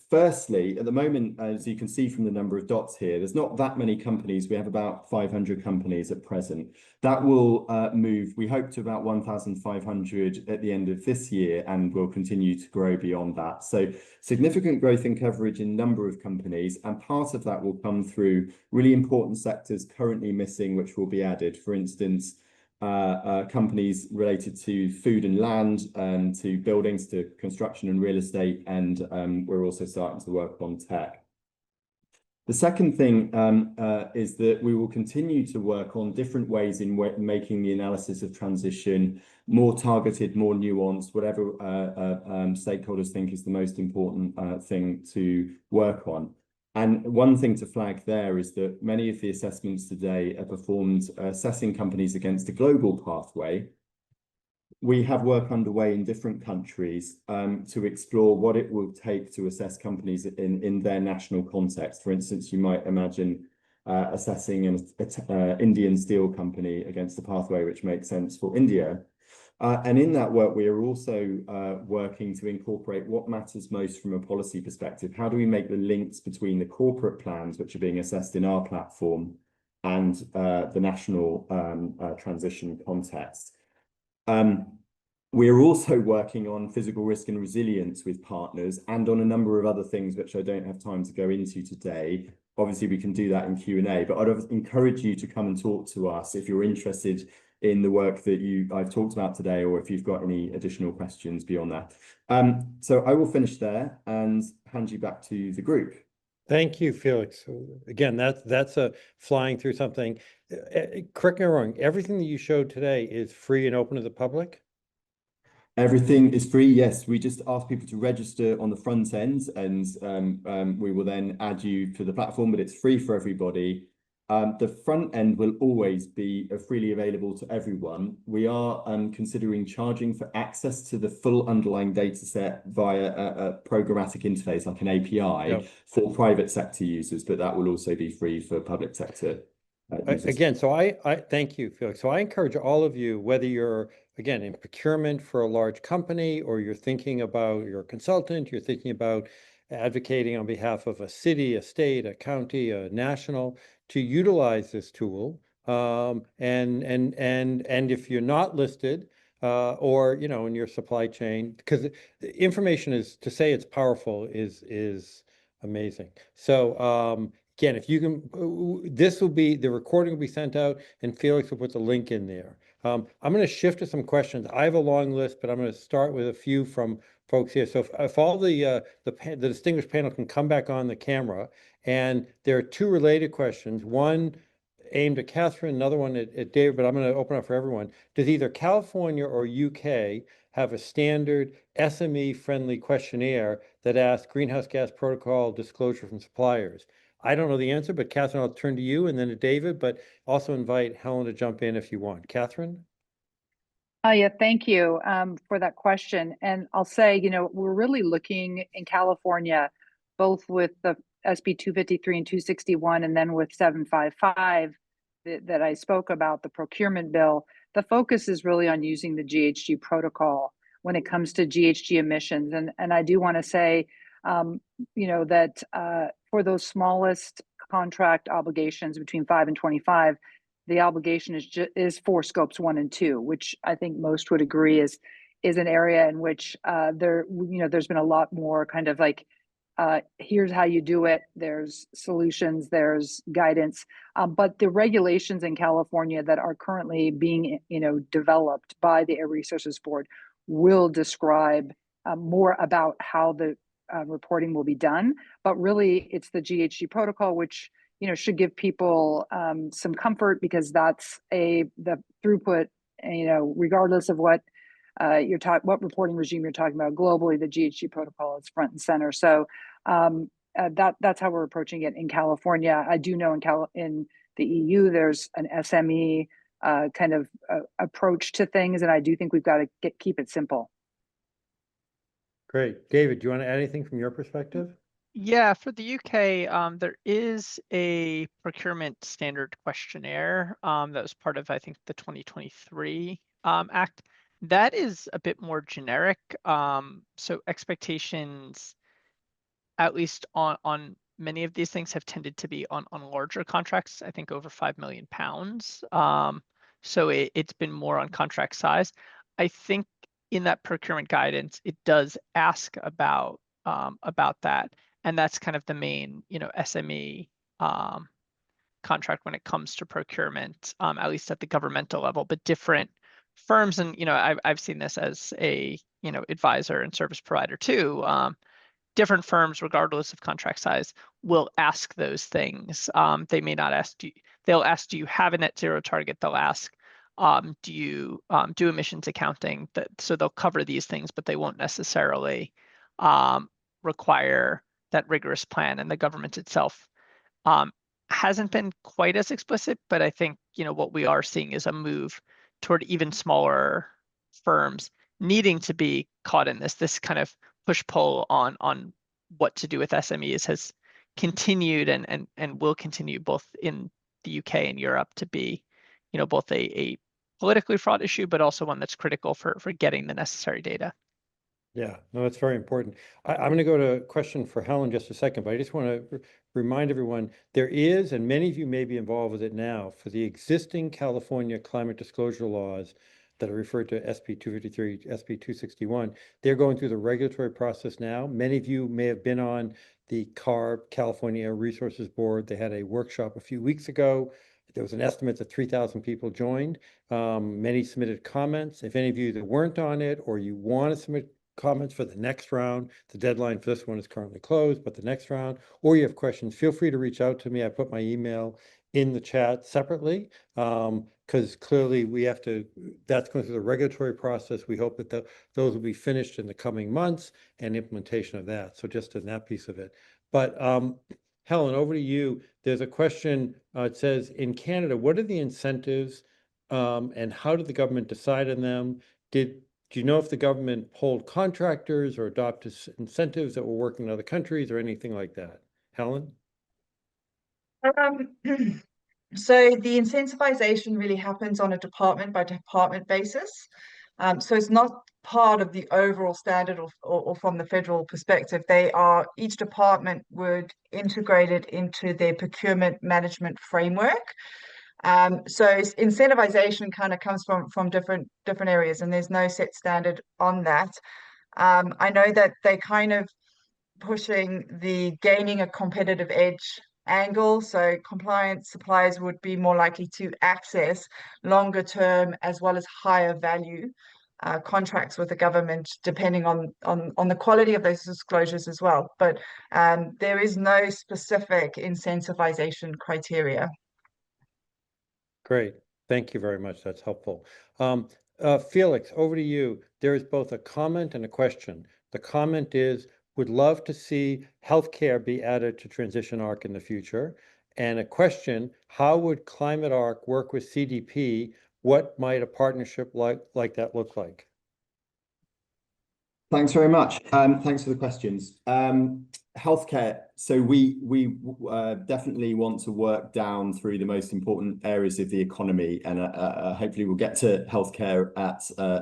Firstly, at the moment, as you can see from the number of dots here, there's not that many companies. We have about 500 companies at present. That will move, we hope, to about 1,500 at the end of this year, and will continue to grow beyond that. So significant growth in coverage in number of companies, and part of that will come through really important sectors currently missing, which will be added. For instance, companies related to food and land, to buildings, to construction and real estate, and we're also starting to work on tech. The second thing is that we will continue to work on different ways in making the analysis of transition more targeted, more nuanced, whatever stakeholders think is the most important thing to work on. And one thing to flag there is that many of the assessments today are performed assessing companies against a global pathway. We have work underway in different countries to explore what it will take to assess companies in their national context. For instance, you might imagine assessing an Indian steel company against a pathway which makes sense for India. And in that work, we are also working to incorporate what matters most from a policy perspective. How do we make the links between the corporate plans, which are being assessed in our platform, and the national transition context? We are also working on physical risk and resilience with partners, and on a number of other things which I don't have time to go into today. Obviously, we can do that in Q&A, but I'd encourage you to come and talk to us if you're interested in the work that I've talked about today, or if you've got any additional questions beyond that. So I will finish there and hand you back to the group. Thank you, Felix. Again, that's a flying through something. Correct me if I'm wrong, everything that you showed today is free and open to the public? Everything is free, yes. We just ask people to register on the front end, and we will then add you to the platform, but it's free for everybody. The front end will always be freely available to everyone. We are considering charging for access to the full underlying data set via a programmatic interface, like an API, for private sector users, but that will also be free for public sector. Again, so I thank you, Felix. So I encourage all of you, whether you're, again, in procurement for a large company, or you're thinking about, you're a consultant, you're thinking about advocating on behalf of a city, a state, a county, a national, to utilize this tool. And if you're not listed, or, you know, in your supply chain, because the information is, to say it's powerful is amazing. So, again, if you can, this will be, the recording will be sent out and Felix will put the link in there. I'm going to shift to some questions. I have a long list, but I'm going to start with a few from folks here. So if all the distinguished panel can come back on the camera, and there are two related questions, one aimed at Catherine, another one at David, but I'm going to open up for everyone. Does either California or UK have a standard SME-friendly questionnaire that asks greenhouse gas protocol disclosure from suppliers? I don't know the answer, but Catherine, I'll turn to you and then to David, but also invite Helen to jump in if you want. Catherine? Yeah, thank you for that question. And I'll say, you know, we're really looking in California, both with the SB 253 and 261, and then with 755 that I spoke about, the procurement bill. The focus is really on using the GHG protocol when it comes to GHG emissions. And I do want to say, you know, that for those smallest contract obligations between 5 and 25, the obligation is for scopes 1 and 2, which I think most would agree is an area in which there's been a lot more kind of like, here's how you do it. There's solutions, there's guidance, but the regulations in California that are currently being developed by the Air Resources Board will describe more about how the reporting will be done. But really, it's the GHG protocol, which should give people some comfort, because that's the throughput, regardless of what what reporting regime you're talking about globally, the GHG protocol is front and center. So that's how we're approaching it in California. I do know in the EU, there's an SME kind of approach to things, and I do think we've got to keep it simple. Great. David, do you want to add anything from your perspective? Yeah, for the UK, there is a procurement standard questionnaire that was part of, I think, the 2023 Act. That is a bit more generic. So expectations, at least on many of these things, have tended to be on larger contracts, I think over £5 million. So it's been more on contract size. I think in that procurement guidance, it does ask about that. And that's kind of the main, SME contract when it comes to procurement, at least at the governmental level. But different firms, and I've seen this as a advisor and service provider too. Different firms, regardless of contract size, will ask those things. They may not ask you. They'll ask, do you have a net zero target? They'll ask, do you do emissions accounting? So they'll cover these things, but they won't necessarily require that rigorous plan. And the government itself hasn't been quite as explicit, but I think what we are seeing is a move toward even smaller firms needing to be caught in this kind of push-pull on what to do with SMEs has continued and will continue both in the UK and Europe to be both a politically fraught issue, but also one that's critical for getting the necessary data. Yeah, no, it's very important. I'm going to go to a question for Helen just a second, but I just want to remind everyone, there is, and many of you may be involved with it now, for the existing California climate disclosure laws that are referred to SB 253, SB 261, they're going through the regulatory process now. Many of you may have been on the CARB, California Air Resources Board. They had a workshop a few weeks ago. There was an estimate that 3,000 people joined. Many submitted comments. If any of you that weren't on it, or you want to submit comments for the next round, the deadline for this one is currently closed, but the next round, or you have questions, feel free to reach out to me. I put my email in the chat separately, because clearly we have to, that's going through the regulatory process. We hope that those will be finished in the coming months, and implementation of that. So just in that piece of it. But Helen, over to you. There's a question, it says, in Canada, what are the incentives and how did the government decide on them? Do you know if the government polled contractors or adopted incentives that were working in other countries or anything like that? Helen? So the incentivization really happens on a department by department basis. So it's not part of the overall standard or from the federal perspective. Each department would integrate it into their procurement management framework. So incentivization kind of comes from different areas, and there's no set standard on that. I know that they kind of pushing the gaining a competitive edge angle. So compliant suppliers would be more likely to access longer term as well as higher value contracts with the government, depending on the quality of those disclosures as well. But there is no specific incentivization criteria. Great. Thank you very much. That's helpful. Felix, over to you. There is both a comment and a question. The comment is, would love to see healthcare be added to Transition Arc in the future. And a question, how would Climate Arc work with CDP? What might a partnership like that look like? Thanks very much. Thanks for the questions. Healthcare. So we definitely want to work down through the most important areas of the economy, and hopefully we'll get to healthcare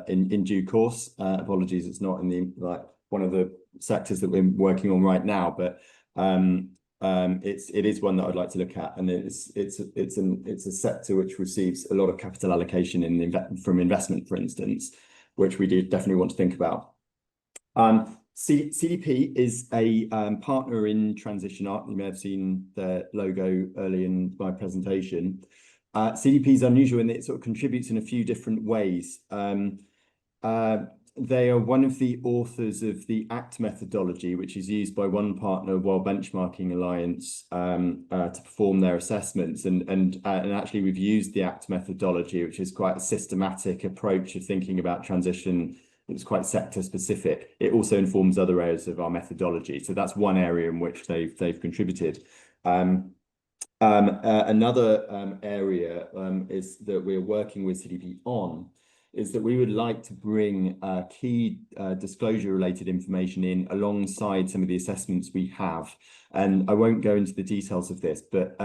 in due course. Apologies, it's not in the one of the sectors that we're working on right now, but it is one that I'd like to look at, and it's a sector which receives a lot of capital allocation from investment, for instance, which we do definitely want to think about. CDP is a partner in Transition Arc. You may have seen their logo early in my presentation. CDP is unusual in that it sort of contributes in a few different ways. They are one of the authors of the ACT methodology, which is used by one partner, World Benchmarking Alliance, to perform their assessments. And actually, we've used the ACT methodology, which is quite a systematic approach of thinking about transition. It's quite sector specific. It also informs other areas of our methodology. So that's one area in which they've contributed. Another area is that we're working with CDP on is that we would like to bring key disclosure related information in alongside some of the assessments we have. And I won't go into the details of this, but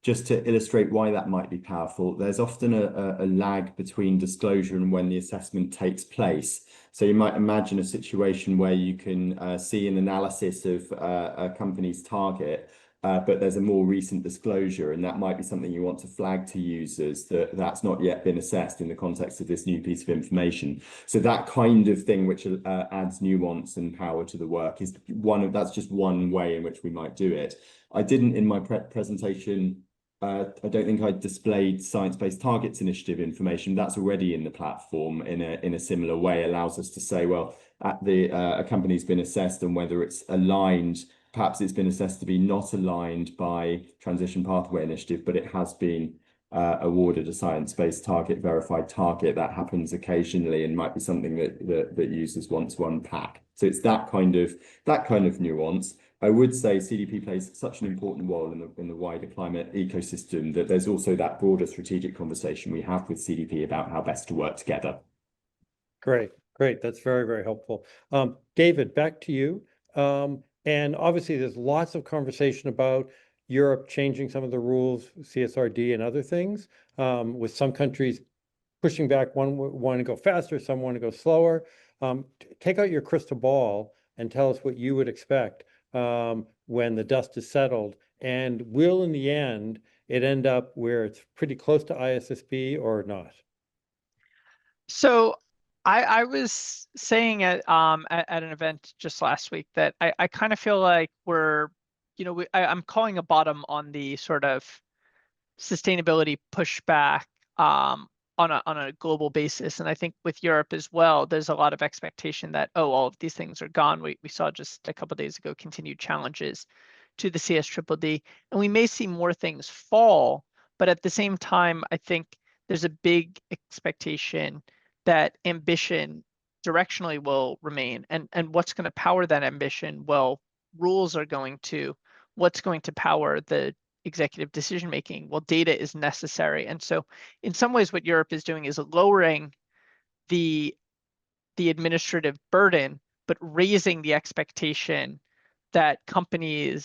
just to illustrate why that might be powerful, there's often a lag between disclosure and when the assessment takes place. So you might imagine a situation where you can see an analysis of a company's target, but there's a more recent disclosure, and that might be something you want to flag to users that's not yet been assessed in the context of this new piece of information. So that kind of thing, which adds nuance and power to the work, is that's just one way in which we might do it. I didn't in my presentation. I don't think I displayed Science-Based Targets Initiative information. That's already in the platform in a similar way. It allows us to say, well, a company's been assessed and whether it's aligned. Perhaps it's been assessed to be not aligned by Transition Pathway Initiative, but it has been awarded a science-based target, verified target. That happens occasionally and might be something that users want to unpack. So it's that kind of nuance. I would say CDP plays such an important role in the wider climate ecosystem that there's also that broader strategic conversation we have with CDP about how best to work together. Great. That's very, very helpful. David, back to you. And obviously, there's lots of conversation about Europe changing some of the rules, CSRD and other things, with some countries pushing back, one want to go faster, some want to go slower. Take out your crystal ball and tell us what you would expect when the dust is settled, and will in the end it end up where it's pretty close to ISSB or not? So I was saying at an event just last week that I kind of feel like we're, I'm calling a bottom on the sort of sustainability pushback on a global basis. And I think with Europe as well, there's a lot of expectation that, all of these things are gone. We saw just a couple of days ago continued challenges to the CSDDD, and we may see more things fall. But at the same time, I think there's a big expectation that ambition directionally will remain. And what's going to power that ambition? Well, rules are what's going to power the executive decision making? Well, data is necessary. And so in some ways, what Europe is doing is lowering the administrative burden, but raising the expectation that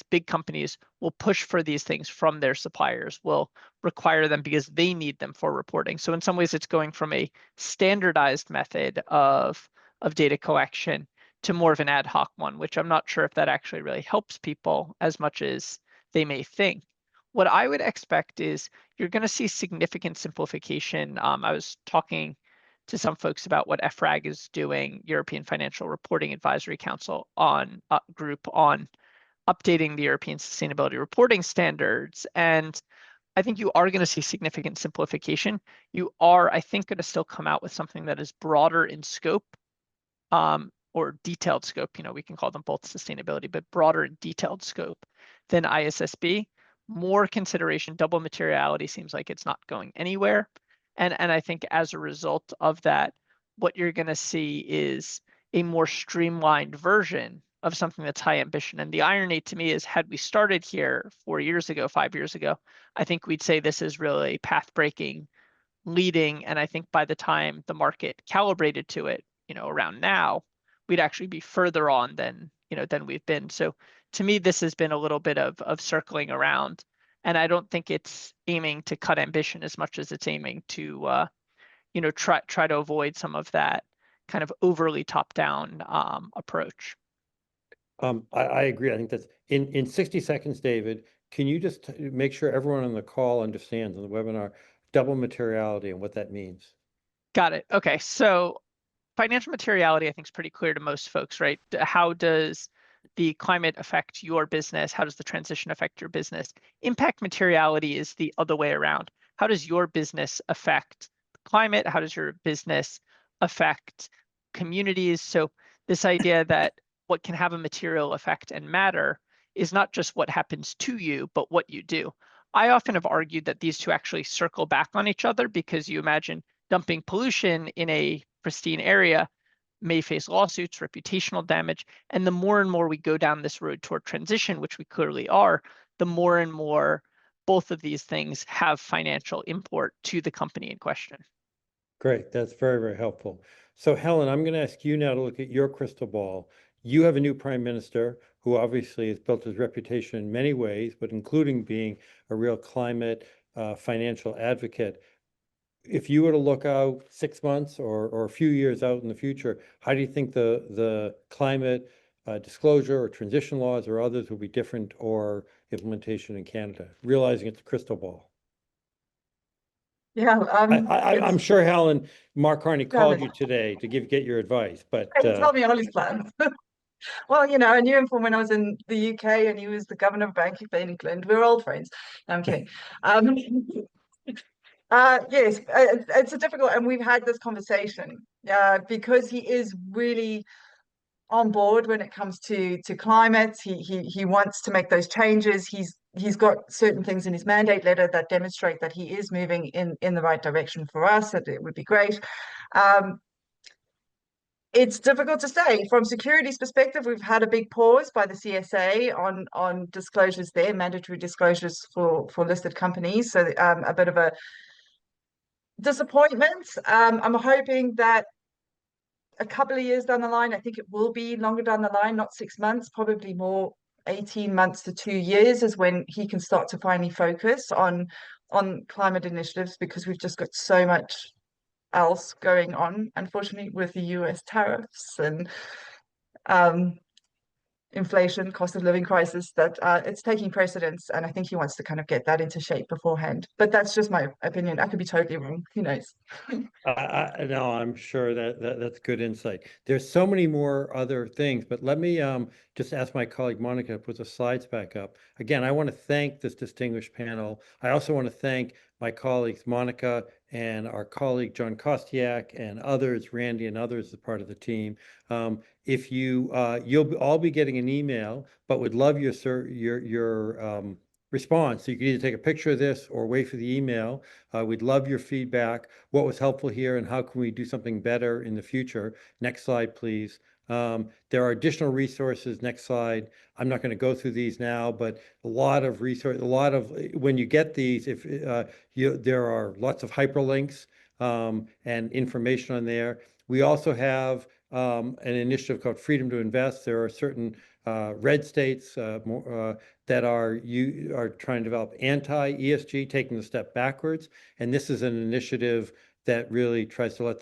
big companies will push for these things from their suppliers, will require them because they need them for reporting. So in some ways, it's going from a standardized method of data collection to more of an ad hoc one, which I'm not sure if that actually really helps people as much as they may think. What I would expect is you're going to see significant simplification. I was talking to some folks about what EFRAG is doing, European Financial Reporting Advisory Council group on updating the European Sustainability Reporting Standards. And I think you are going to see significant simplification. You are, I think, going to still come out with something that is broader in scope, or detailed scope. We can call them both sustainability, but broader and detailed scope than ISSB. More consideration, double materiality seems like it's not going anywhere. And I think as a result of that, what you're going to see is a more streamlined version of something that's high ambition. And the irony to me is, had we started here 4 years ago, 5 years ago, I think we'd say this is really path breaking, leading. And I think by the time the market calibrated to it, around now, we'd actually be further on than we've been. So to me, this has been a little bit of circling around. And I don't think it's aiming to cut ambition as much as it's aiming to, try to avoid some of that kind of overly top-down approach. I agree. I think that's in 60 seconds, David. Can you just make sure everyone on the call understands on the webinar double materiality and what that means? Got it. Okay, so financial materiality, I think, is pretty clear to most folks, right? How does the climate affect your business? How does the transition affect your business? Impact materiality is the other way around. How does your business affect climate? How does your business affect communities? So this idea that what can have a material effect and matter is not just what happens to you, but what you do. I often have argued that these two actually circle back on each other, because you imagine dumping pollution in a pristine area may face lawsuits, reputational damage. And the more and more we go down this road toward transition, which we clearly are, the more and more both of these things have financial import to the company in question. Great. That's very, very helpful. So Helen, I'm going to ask you now to look at your crystal ball. You have a new prime minister who obviously has built his reputation in many ways, but including being a real climate financial advocate. If you were to look out 6 months or a few years out in the future, how do you think the climate disclosure or transition laws or others will be different, or implementation in Canada, realizing it's a crystal ball? Yeah, I'm sure Helen, Mark Carney called Helen. you today to get your advice, but He told me all his plans. Well, I knew him from when I was in the UK, and he was the governor of Bank of England. We were old friends. No, I'm kidding. Yes, it's a difficult, and we've had this conversation because he is really on board when it comes to climate. He wants to make those changes. He's got certain things in his mandate letter that demonstrate that he is moving in the right direction for us. That it would be great. It's difficult to say. From securities perspective, we've had a big pause by the CSA on disclosures there, mandatory disclosures for listed companies. So a bit of a disappointment. I'm hoping that a couple of years down the line, I think it will be longer down the line, not 6 months, probably more 18 months to 2 years is when he can start to finally focus on climate initiatives, because we've just got so much else going on, unfortunately, with the US tariffs and inflation, cost of living crisis, that it's taking precedence. And I think he wants to kind of get that into shape beforehand. But that's just my opinion. I could be totally wrong. Who knows? No, I'm sure that's good insight. There's so many more other things, but let me just ask my colleague Monica to put the slides back up. Again, I want to thank this distinguished panel. I also want to thank my colleagues Monica and our colleague John Kostiak and others, Randy and others as part of the team. If you'll all be getting an email, but would love your response. So you can either take a picture of this or wait for the email. We'd love your feedback. What was helpful here and how can we do something better in the future? Next slide, please. There are additional resources. Next slide. I'm not going to go through these now, but a lot of when you get these, if there are lots of hyperlinks and information on there. We also have an initiative called Freedom to Invest. There are certain red states that are trying to develop anti-ESG, taking a step backwards. And this is an initiative that really tries to let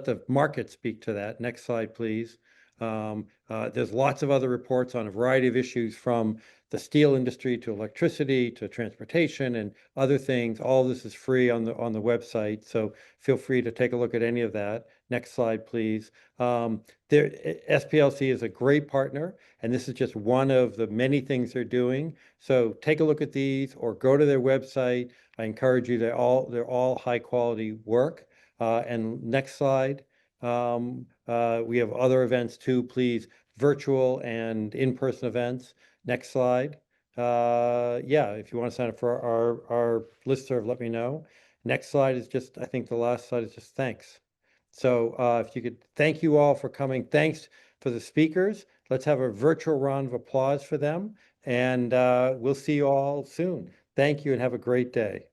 the market speak to that. Next slide, please. There's lots of other reports on a variety of issues, from the steel industry to electricity to transportation and other things. All this is free on the website, so feel free to take a look at any of that. Next slide, please. SPLC is a great partner, and this is just one of the many things they're doing. So take a look at these or go to their website. I encourage you. They're all high quality work. And next slide. We have other events too, please, virtual and in-person events. Next slide. Yeah, if you want to sign up for our listserv, let me know. Next slide is just, I think the last slide is just thanks. So if you could, thank you all for coming. Thanks for the speakers. Let's have a virtual round of applause for them. And we'll see you all soon. Thank you and have a great day.